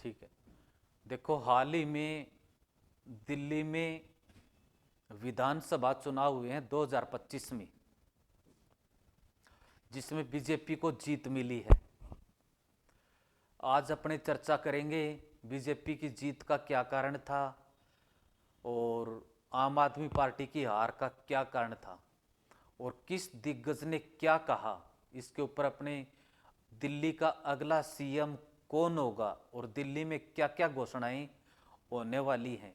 ठीक है। देखो, हाल ही में दिल्ली में विधानसभा चुनाव हुए हैं 2025 में, जिसमें बीजेपी को जीत मिली है। आज अपने चर्चा करेंगे बीजेपी की जीत का क्या कारण था और आम आदमी पार्टी की हार का क्या कारण था और किस दिग्गज ने क्या कहा। इसके ऊपर अपने दिल्ली का अगला सीएम कौन होगा और दिल्ली में क्या क्या घोषणाएं होने वाली हैं,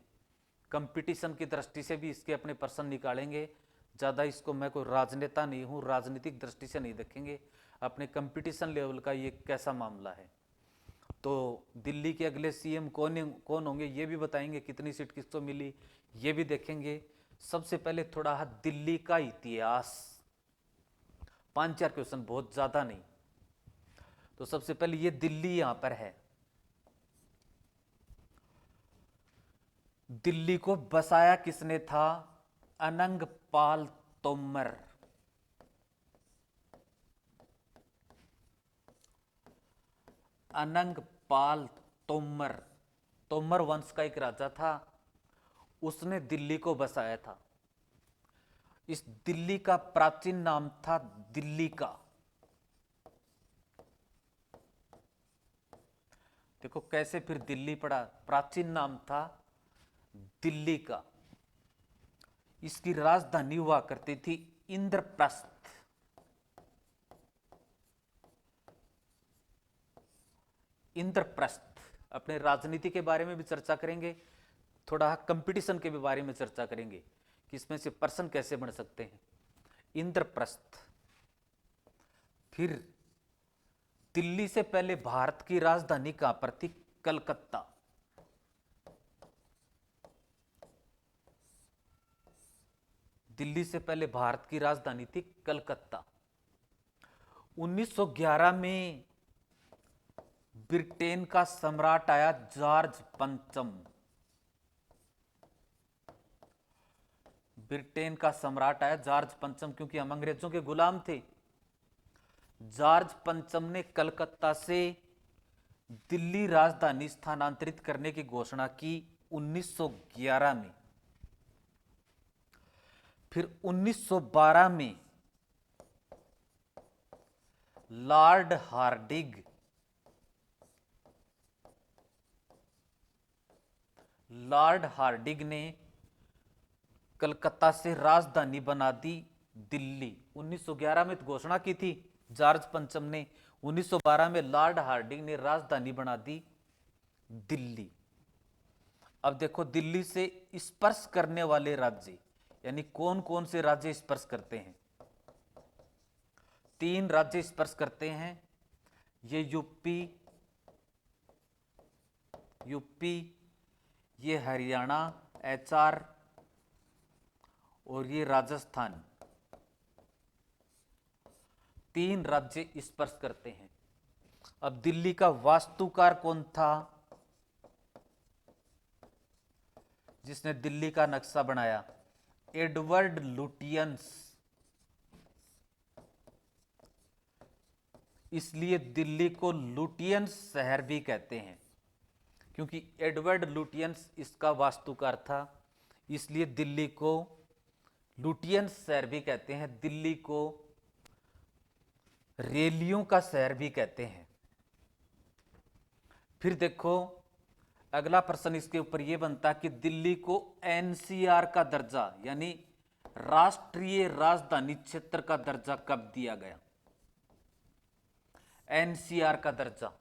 कंपटीशन की दृष्टि से भी इसके अपने प्रश्न निकालेंगे। ज़्यादा इसको, मैं कोई राजनेता नहीं हूँ, राजनीतिक दृष्टि से नहीं देखेंगे, अपने कंपटीशन लेवल का ये कैसा मामला है। तो दिल्ली के अगले सीएम कौन कौन होंगे ये भी बताएंगे, कितनी सीट किसको मिली ये भी देखेंगे। सबसे पहले थोड़ा दिल्ली का इतिहास, 5-4 क्वेश्चन, बहुत ज़्यादा नहीं। तो सबसे पहले ये दिल्ली यहां पर है। दिल्ली को बसाया किसने था? अनंग पाल तोमर। अनंग पाल तोमर, तोमर वंश का एक राजा था, उसने दिल्ली को बसाया था। इस दिल्ली का प्राचीन नाम था दिल्ली का। देखो कैसे फिर दिल्ली पड़ा, प्राचीन नाम था दिल्ली का। इसकी राजधानी हुआ करती थी इंद्रप्रस्थ। इंद्रप्रस्थ। अपने राजनीति के बारे में भी चर्चा करेंगे, थोड़ा कंपटीशन के भी बारे में चर्चा करेंगे कि इसमें से पर्सन कैसे बन सकते हैं। इंद्रप्रस्थ। फिर दिल्ली से पहले भारत की राजधानी कहां पर थी? कलकत्ता। दिल्ली से पहले भारत की राजधानी थी कलकत्ता। 1911 में ब्रिटेन का सम्राट आया जॉर्ज पंचम। ब्रिटेन का सम्राट आया जॉर्ज पंचम, क्योंकि हम अंग्रेजों के गुलाम थे। जॉर्ज पंचम ने कलकत्ता से दिल्ली राजधानी स्थानांतरित करने की घोषणा की 1911 में। फिर 1912 में लॉर्ड हार्डिंग, लॉर्ड हार्डिंग ने कलकत्ता से राजधानी बना दी दिल्ली। 1911 में तो घोषणा की थी जॉर्ज पंचम ने, 1912 में लॉर्ड हार्डिंग ने राजधानी बना दी दिल्ली। अब देखो, दिल्ली से स्पर्श करने वाले राज्य, यानी कौन कौन से राज्य स्पर्श करते हैं? 3 राज्य स्पर्श करते हैं। ये यूपी, ये हरियाणा एचआर, और ये राजस्थान। 3 राज्य स्पर्श करते हैं। अब दिल्ली का वास्तुकार कौन था जिसने दिल्ली का नक्शा बनाया? Edward Lutyens. इसलिए दिल्ली को लुटियंस शहर भी कहते हैं, क्योंकि एडवर्ड लुटियंस इसका वास्तुकार था। इसलिए दिल्ली को लुटियंस शहर भी कहते हैं। दिल्ली को रेलियों का शहर भी कहते हैं। फिर देखो, अगला प्रश्न इसके ऊपर यह बनता कि दिल्ली को एनसीआर का दर्जा, यानी राष्ट्रीय राजधानी क्षेत्र का दर्जा कब दिया गया? एनसीआर का दर्जा,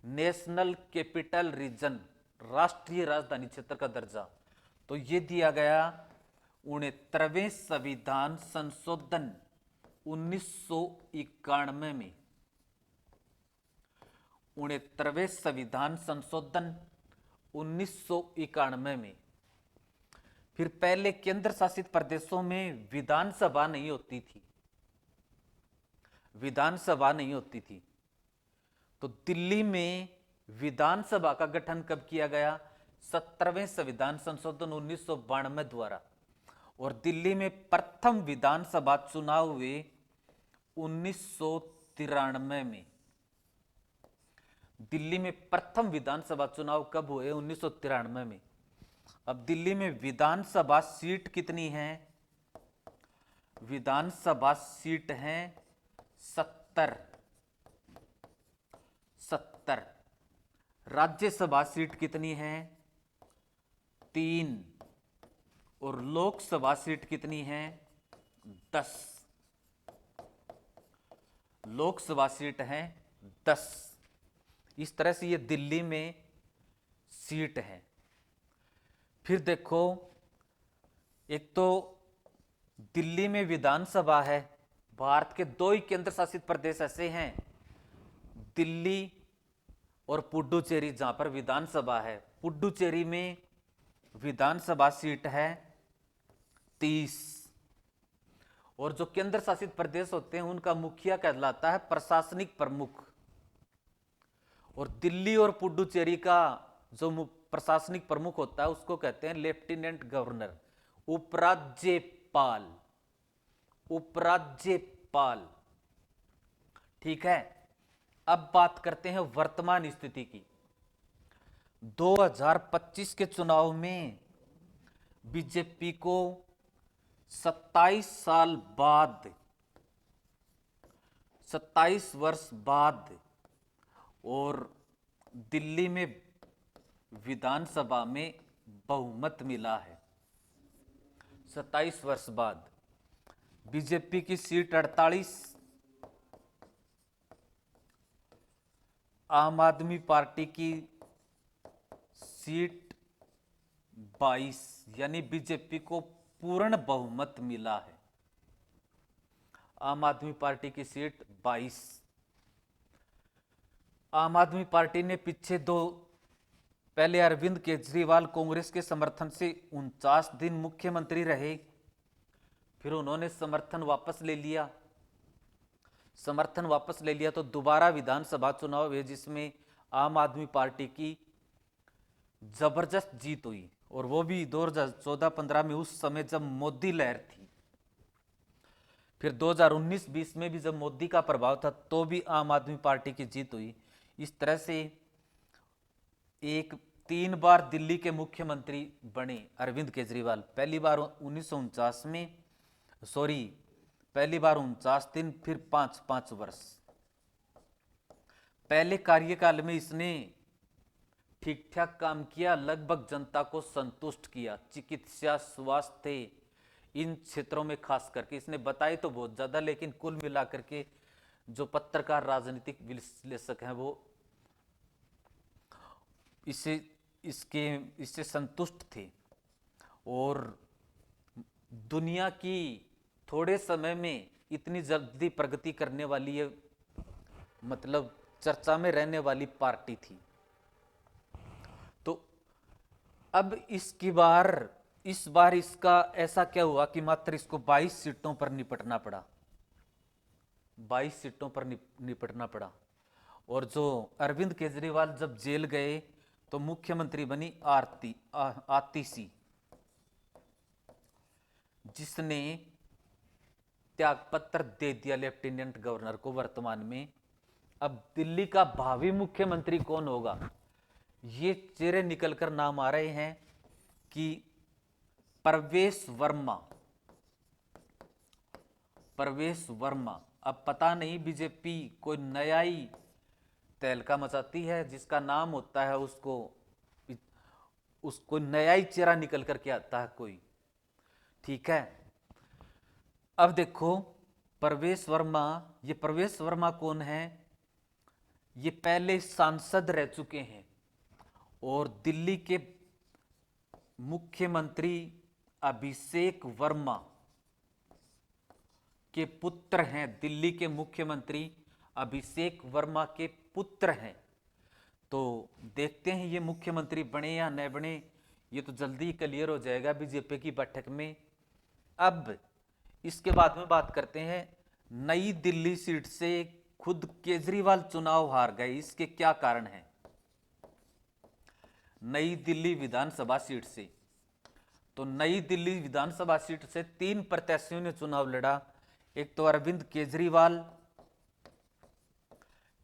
नेशनल कैपिटल रीजन, राष्ट्रीय राजधानी क्षेत्र का दर्जा, तो यह दिया गया 69वें संविधान संशोधन 1991 में। 69वें संविधान संशोधन 1991 में। फिर पहले केंद्र शासित प्रदेशों में विधानसभा नहीं होती थी, विधानसभा नहीं होती थी। तो दिल्ली में विधानसभा का गठन कब किया गया? 17वें संविधान संशोधन 1992 द्वारा। और दिल्ली में प्रथम विधानसभा चुनाव हुए 1993 में। दिल्ली में प्रथम विधानसभा चुनाव कब हुए? 1993 में। अब दिल्ली में विधानसभा सीट कितनी है? विधानसभा सीट हैं 70। राज्यसभा सीट कितनी है? 3। और लोकसभा सीट कितनी है? 10। लोकसभा सीट है 10। इस तरह से ये दिल्ली में सीट है। फिर देखो, एक तो दिल्ली में विधानसभा है। भारत के 2 ही केंद्र शासित प्रदेश ऐसे हैं, दिल्ली और पुडुचेरी, जहां पर विधानसभा है। पुडुचेरी में विधानसभा सीट है 30। और जो केंद्र शासित प्रदेश होते हैं उनका मुखिया कहलाता है प्रशासनिक प्रमुख। और दिल्ली और पुडुचेरी का जो प्रशासनिक प्रमुख होता है उसको कहते हैं लेफ्टिनेंट गवर्नर, उपराज्यपाल। उपराज्यपाल, ठीक है। अब बात करते हैं वर्तमान स्थिति की। 2025 के चुनाव में बीजेपी को 27 साल बाद, 27 वर्ष बाद और दिल्ली में विधानसभा में बहुमत मिला है। 27 वर्ष बाद बीजेपी की सीट 48, आम आदमी पार्टी की सीट 22, यानी बीजेपी को पूर्ण बहुमत मिला है। आम आदमी पार्टी की सीट 22। आम आदमी पार्टी ने पहले अरविंद केजरीवाल कांग्रेस के समर्थन से 49 दिन मुख्यमंत्री रहे, फिर उन्होंने समर्थन वापस ले लिया। समर्थन वापस ले लिया तो दोबारा विधानसभा चुनाव हुए, जिसमें आम आदमी पार्टी की जबरदस्त जीत हुई, और वो भी 2014-15 में, उस समय जब मोदी लहर थी। फिर 2019-20 में भी जब मोदी का प्रभाव था तो भी आम आदमी पार्टी की जीत हुई। इस तरह से 3 बार दिल्ली के मुख्यमंत्री बने अरविंद केजरीवाल। पहली बार 1949 में, पहली बार 49 दिन, फिर 5 वर्ष। पहले कार्यकाल में इसने ठीक ठाक काम किया, लगभग जनता को संतुष्ट किया। चिकित्सा, स्वास्थ्य, इन क्षेत्रों में खास करके इसने बताए तो बहुत ज्यादा, लेकिन कुल मिलाकर के जो पत्रकार, राजनीतिक विश्लेषक हैं वो इससे संतुष्ट थे। और दुनिया की थोड़े समय में इतनी जल्दी प्रगति करने वाली, ये मतलब चर्चा में रहने वाली पार्टी थी। तो अब इस बार इसका ऐसा क्या हुआ कि मात्र इसको 22 सीटों पर निपटना पड़ा। 22 सीटों पर निपटना पड़ा। और जो अरविंद केजरीवाल जब जेल गए तो मुख्यमंत्री बनी आतिशी, जिसने त्यागपत्र दे दिया लेफ्टिनेंट गवर्नर को वर्तमान में। अब दिल्ली का भावी मुख्यमंत्री कौन होगा, ये चेहरे निकलकर नाम आ रहे हैं कि प्रवेश वर्मा। अब पता नहीं बीजेपी कोई नया ही तहलका मचाती है, जिसका नाम होता है उसको नया ही चेहरा निकल करके आता है कोई, ठीक है। अब देखो प्रवेश वर्मा, ये प्रवेश वर्मा कौन है? ये पहले सांसद रह चुके हैं और दिल्ली के मुख्यमंत्री अभिषेक वर्मा के पुत्र हैं। दिल्ली के मुख्यमंत्री अभिषेक वर्मा के पुत्र हैं। तो देखते हैं ये मुख्यमंत्री बने या न बने, ये तो जल्दी ही क्लियर हो जाएगा बीजेपी की बैठक में। अब इसके बाद में बात करते हैं, नई दिल्ली सीट से खुद केजरीवाल चुनाव हार गए, इसके क्या कारण हैं? नई दिल्ली विधानसभा सीट से, तो नई दिल्ली विधानसभा सीट से 3 प्रत्याशियों ने चुनाव लड़ा। एक तो अरविंद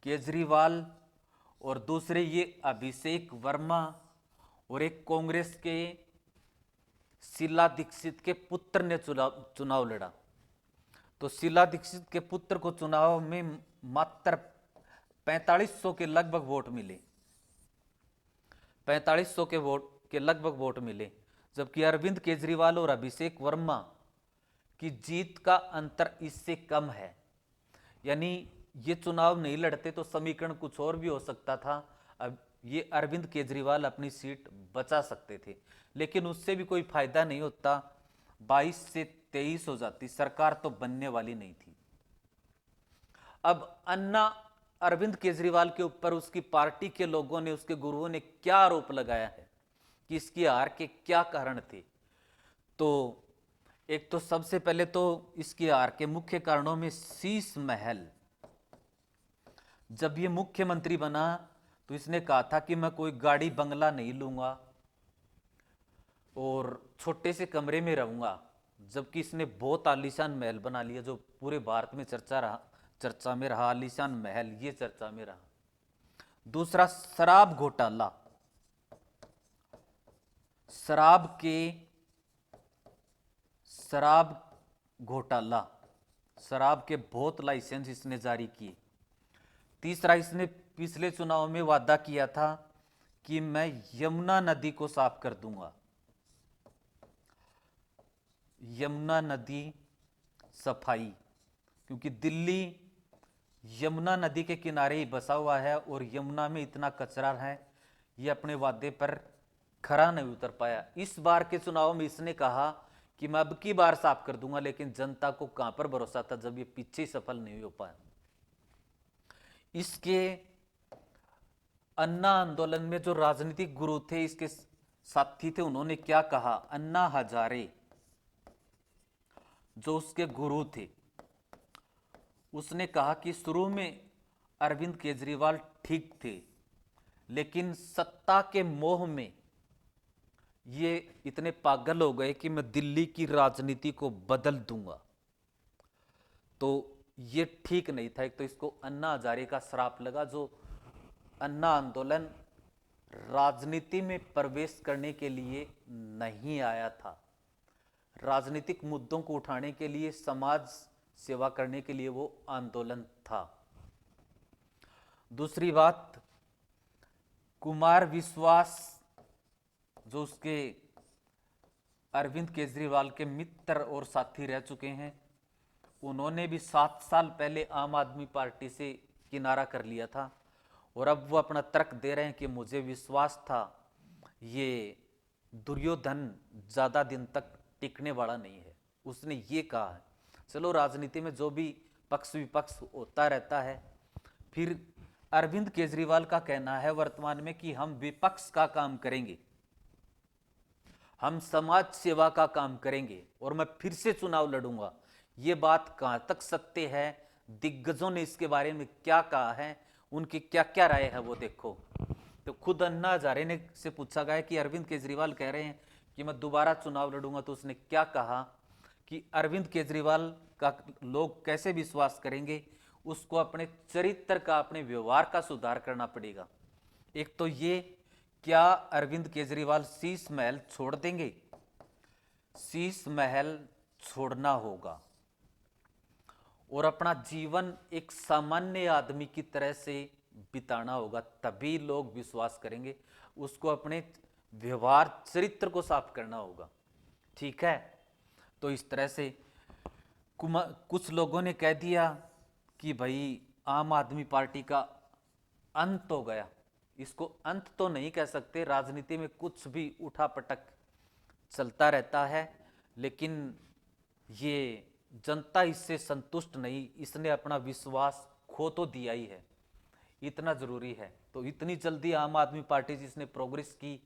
केजरीवाल और दूसरे ये अभिषेक वर्मा और एक कांग्रेस के शीला दीक्षित के पुत्र ने चुनाव लड़ा। तो शीला दीक्षित के पुत्र को चुनाव में मात्र 4500 के लगभग वोट मिले, 4500 के लगभग वोट मिले, जबकि अरविंद केजरीवाल और अभिषेक वर्मा की जीत का अंतर इससे कम है। यानी ये चुनाव नहीं लड़ते तो समीकरण कुछ और भी हो सकता था, अब ये अरविंद केजरीवाल अपनी सीट बचा सकते थे, लेकिन उससे भी कोई फायदा नहीं होता, 22 से 23 हो जाती, सरकार तो बनने वाली नहीं थी। अब अन्ना अरविंद केजरीवाल के ऊपर उसकी पार्टी के लोगों ने, उसके गुरुओं ने क्या आरोप लगाया है कि इसकी हार के क्या कारण थे। तो एक तो सबसे पहले तो इसकी हार के मुख्य कारणों में शीश महल। जब ये मुख्यमंत्री बना तो इसने कहा था कि मैं कोई गाड़ी बंगला नहीं लूंगा और छोटे से कमरे में रहूंगा, जबकि इसने बहुत आलीशान महल बना लिया, जो पूरे भारत में चर्चा में रहा आलीशान महल, ये चर्चा में रहा। दूसरा, शराब घोटाला। शराब घोटाला, शराब के बहुत लाइसेंस इसने जारी किए। तीसरा, इसने पिछले चुनाव में वादा किया था कि मैं यमुना नदी को साफ कर दूंगा। यमुना नदी सफाई, क्योंकि दिल्ली यमुना नदी के किनारे ही बसा हुआ है और यमुना में इतना कचरा है, ये अपने वादे पर खरा नहीं उतर पाया। इस बार के चुनाव में इसने कहा कि मैं अब की बार साफ कर दूंगा, लेकिन जनता को कहां पर भरोसा था जब ये पीछे ही सफल नहीं हो पाया। इसके अन्ना आंदोलन में जो राजनीतिक गुरु थे, इसके साथी थे, उन्होंने क्या कहा। अन्ना हजारे जो उसके गुरु थे, उसने कहा कि शुरू में अरविंद केजरीवाल ठीक थे, लेकिन सत्ता के मोह में ये इतने पागल हो गए कि मैं दिल्ली की राजनीति को बदल दूंगा। तो ये ठीक नहीं था। एक तो इसको अन्ना हजारे का श्राप लगा, जो अन्ना आंदोलन राजनीति में प्रवेश करने के लिए नहीं आया था, राजनीतिक मुद्दों को उठाने के लिए, समाज सेवा करने के लिए वो आंदोलन था। दूसरी बात, कुमार विश्वास जो उसके अरविंद केजरीवाल के मित्र और साथी रह चुके हैं, उन्होंने भी 7 साल पहले आम आदमी पार्टी से किनारा कर लिया था और अब वो अपना तर्क दे रहे हैं कि मुझे विश्वास था ये दुर्योधन ज़्यादा दिन तक टिकने वाला नहीं है, उसने ये कहा है। चलो, राजनीति में जो भी पक्ष विपक्ष होता रहता है। फिर अरविंद केजरीवाल का कहना है वर्तमान में कि हम विपक्ष का काम करेंगे, हम समाज सेवा का काम करेंगे और मैं फिर से चुनाव लड़ूंगा। ये बात कहां तक सत्य है, दिग्गजों ने इसके बारे में क्या कहा है, उनकी क्या क्या राय है, वो देखो। तो खुद अन्ना हजारे ने से पूछा गया कि अरविंद केजरीवाल कह रहे हैं कि मैं दोबारा चुनाव लड़ूंगा, तो उसने क्या कहा कि अरविंद केजरीवाल का लोग कैसे विश्वास करेंगे, उसको अपने चरित्र का, अपने व्यवहार का सुधार करना पड़ेगा। एक तो ये, क्या अरविंद केजरीवाल शीश महल छोड़ देंगे? शीश महल छोड़ना होगा और अपना जीवन एक सामान्य आदमी की तरह से बिताना होगा, तभी लोग विश्वास करेंगे। उसको अपने व्यवहार, चरित्र को साफ करना होगा, ठीक है। तो इस तरह से कुछ लोगों ने कह दिया कि भाई आम आदमी पार्टी का अंत हो गया। इसको अंत तो नहीं कह सकते, राजनीति में कुछ भी उठापटक चलता रहता है, लेकिन ये जनता इससे संतुष्ट नहीं, इसने अपना विश्वास खो तो दिया ही है, इतना जरूरी है। तो इतनी जल्दी आम आदमी पार्टी जिसने प्रोग्रेस की,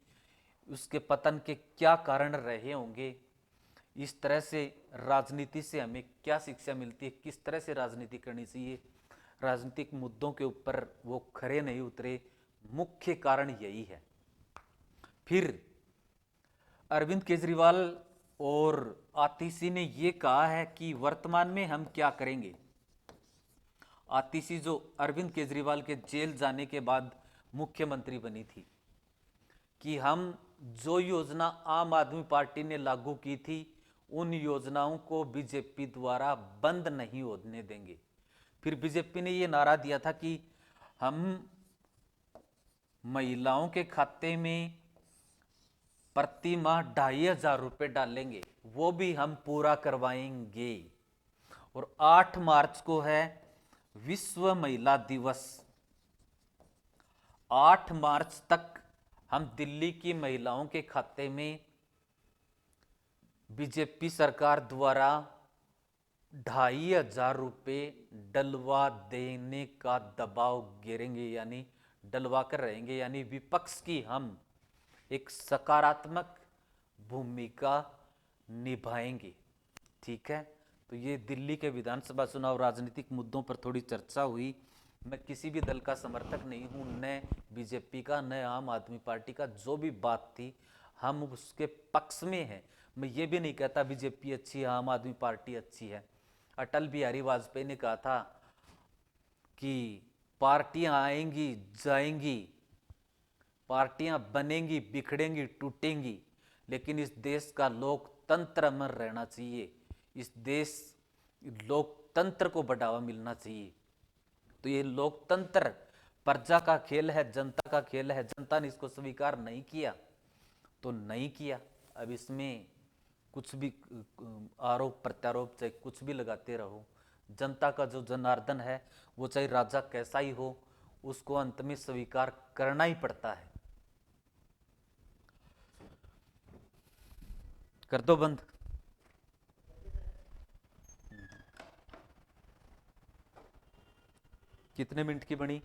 उसके पतन के क्या कारण रहे होंगे, इस तरह से राजनीति से हमें क्या शिक्षा मिलती है, किस तरह से राजनीति करनी चाहिए, राजनीतिक मुद्दों के ऊपर वो खरे नहीं उतरे, मुख्य कारण यही है। फिर अरविंद केजरीवाल और आतिशी ने ये कहा है कि वर्तमान में हम क्या करेंगे। आतिशी जो अरविंद केजरीवाल के जेल जाने के बाद मुख्यमंत्री बनी थी कि हम जो योजना आम आदमी पार्टी ने लागू की थी उन योजनाओं को बीजेपी द्वारा बंद नहीं होने देंगे। फिर बीजेपी ने ये नारा दिया था कि हम महिलाओं के खाते में प्रति माह 2,500 रुपये डालेंगे, वो भी हम पूरा करवाएंगे। और 8 मार्च को है विश्व महिला दिवस। 8 मार्च तक हम दिल्ली की महिलाओं के खाते में बीजेपी सरकार द्वारा 2,500 रुपये डलवा देने का दबाव गिरेंगे, यानी डलवा कर रहेंगे, यानी विपक्ष की हम एक सकारात्मक भूमिका निभाएंगे। ठीक है, तो ये दिल्ली के विधानसभा चुनाव राजनीतिक मुद्दों पर थोड़ी चर्चा हुई। मैं किसी भी दल का समर्थक नहीं हूँ, न बीजेपी का न आम आदमी पार्टी का। जो भी बात थी हम उसके पक्ष में हैं। मैं ये भी नहीं कहता बीजेपी अच्छी है, आम आदमी पार्टी अच्छी है। अटल बिहारी वाजपेयी ने कहा था कि पार्टियां आएंगी जाएंगी, पार्टियां बनेंगी बिखरेंगी टूटेंगी, लेकिन इस देश का लोकतंत्र अमर रहना चाहिए। इस देश लोकतंत्र को बढ़ावा मिलना चाहिए। तो ये लोकतंत्र प्रजा का खेल है, जनता का खेल है। जनता ने इसको स्वीकार नहीं किया तो नहीं किया। अब इसमें कुछ भी आरोप प्रत्यारोप चाहे कुछ भी लगाते रहो, जनता का जो जनार्दन है वो चाहे राजा कैसा ही हो, उसको अंत में स्वीकार करना ही पड़ता है। कर दो बंद। कितने मिनट की बनी?